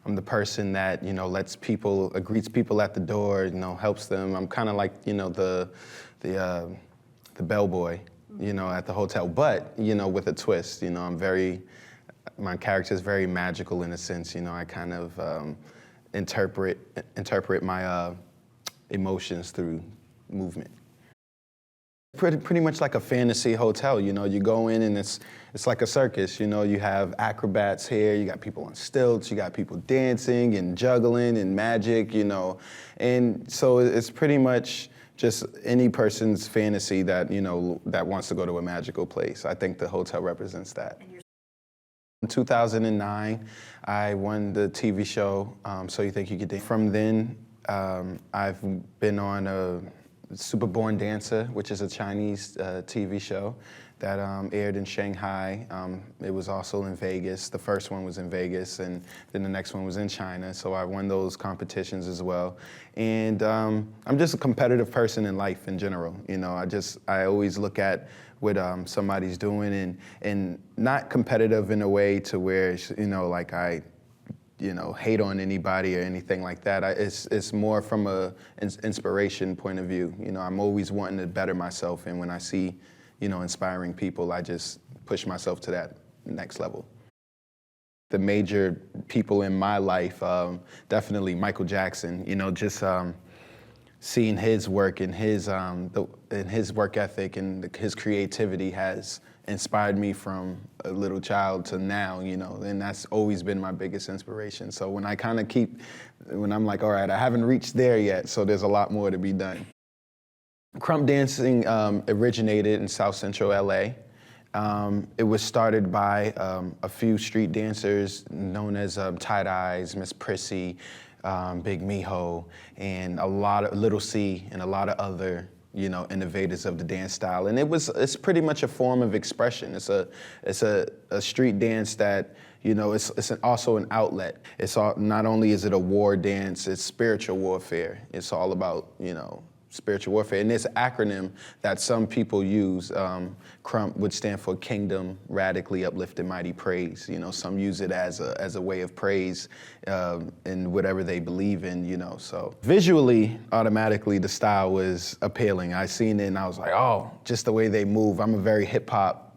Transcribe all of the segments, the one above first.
I'm the person that, lets people, greets people at the door, helps them. I'm kind of like, the bellboy, at the hotel, but, with a twist. My character is very magical in a sense. I kind of interpret my emotions through movement. Pretty much like a fantasy hotel, you go in and it's like a circus, you have acrobats here, you got people on stilts, you got people dancing and juggling and magic, and so it's pretty much just any person's fantasy that, that wants to go to a magical place. I think the hotel represents that. In 2009, I won the TV show, So You Think You Could Dance. From then, I've been on a Superborn Dancer, which is a Chinese TV show that aired in Shanghai. It was also in Vegas. The first one was in Vegas, and then the next one was in China. So I won those competitions as well. And I'm just a competitive person in life in general. I always look at what somebody's doing, and not competitive in a way to where, like I hate on anybody or anything like that. It's more from a inspiration point of view. I'm always wanting to better myself, and when I see, inspiring people, I just push myself to that next level. The major people in my life, definitely Michael Jackson. Just seeing his work and his work ethic and his creativity has inspired me from a little child to now, and that's always been my biggest inspiration. So when I kind of when I'm like, all right, I haven't reached there yet, so there's a lot more to be done. Krump dancing originated in South Central LA. It was started by a few street dancers known as Tight Eyes, Miss Prissy, Big Miho, and a lot of Little C, and a lot of other innovators of the dance style. And it's pretty much a form of expression. It's a street dance that, it's also an outlet. Not only is it a war dance, it's spiritual warfare. It's all about, spiritual warfare. And there's an acronym that some people use. Krump would stand for Kingdom, Radically Uplifted, Mighty Praise. Some use it as a way of praise in whatever they believe in, So visually, automatically, the style was appealing. I seen it and I was like, oh, just the way they move. I'm a very hip hop,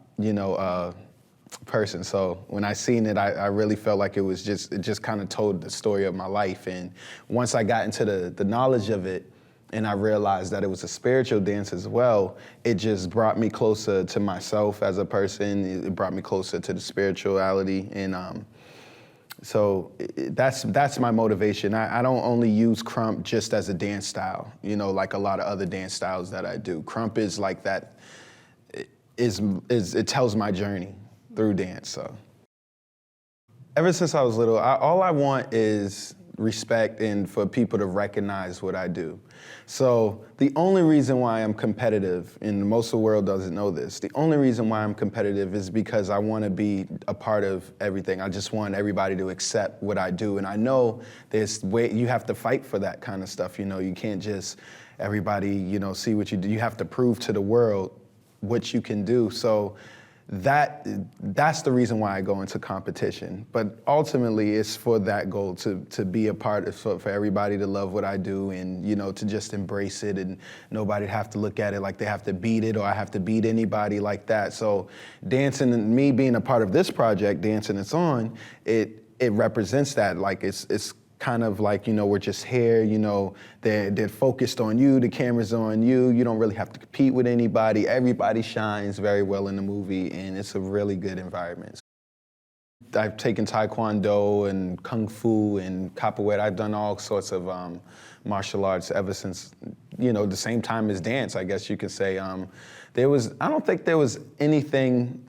person. So when I seen it, I really felt like it just kind of told the story of my life. And once I got into the knowledge of it, and I realized that it was a spiritual dance as well, it just brought me closer to myself as a person. It brought me closer to the spirituality. And so that's my motivation. I don't only use Krump just as a dance style, like a lot of other dance styles that I do. Krump is like that, it tells my journey through dance. So ever since I was little, all I want is respect and for people to recognize what I do. So the only reason why I'm competitive, and most of the world doesn't know this, the only reason why I'm competitive is because I want to be a part of everything. I just want everybody to accept what I do. And I know you have to fight for that kind of stuff. You can't just everybody, see what you do. You have to prove to the world what you can do. So that's the reason why I go into competition. But ultimately, it's for that goal, to be a part of, for everybody to love what I do, and to just embrace it, and nobody have to look at it like they have to beat it or I have to beat anybody like that. So dancing, and me being a part of this project, Dancin' It's On, it represents that. Like it's kind of like, we're just here, they're focused on you, the camera's on you, you don't really have to compete with anybody, everybody shines very well in the movie, and it's a really good environment. I've taken Taekwondo and Kung Fu and Capoeira. I've done all sorts of martial arts ever since, the same time as dance, I guess you could say. I don't think there was anything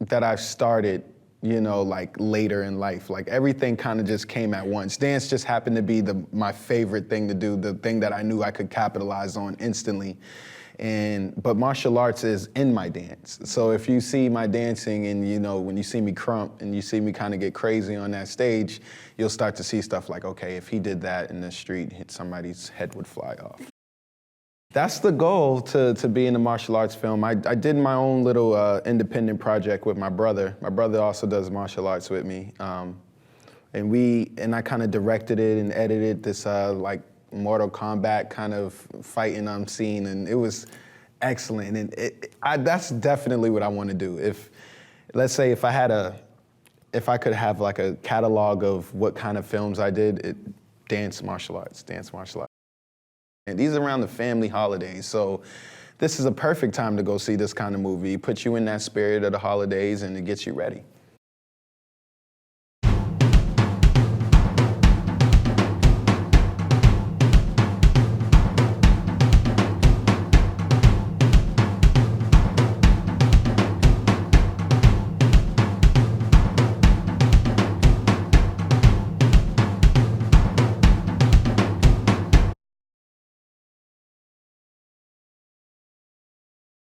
that I've started like later in life. Like everything kind of just came at once. Dance just happened to be my favorite thing to do, the thing that I knew I could capitalize on instantly. But martial arts is in my dance. So if you see my dancing and when you see me Krump and you see me kind of get crazy on that stage, you'll start to see stuff like, okay, if he did that in the street, somebody's head would fly off. That's the goal, to be in a martial arts film. I did my own little independent project with my brother. My brother also does martial arts with me. and I kind of directed it and edited this like Mortal Kombat kind of fighting scene, and it was excellent. And that's definitely what I want to do. Let's say if I could have like a catalog of what kind of films I did, dance, martial arts. And these are around the family holidays, so this is a perfect time to go see this kind of movie. It puts you in that spirit of the holidays and it gets you ready.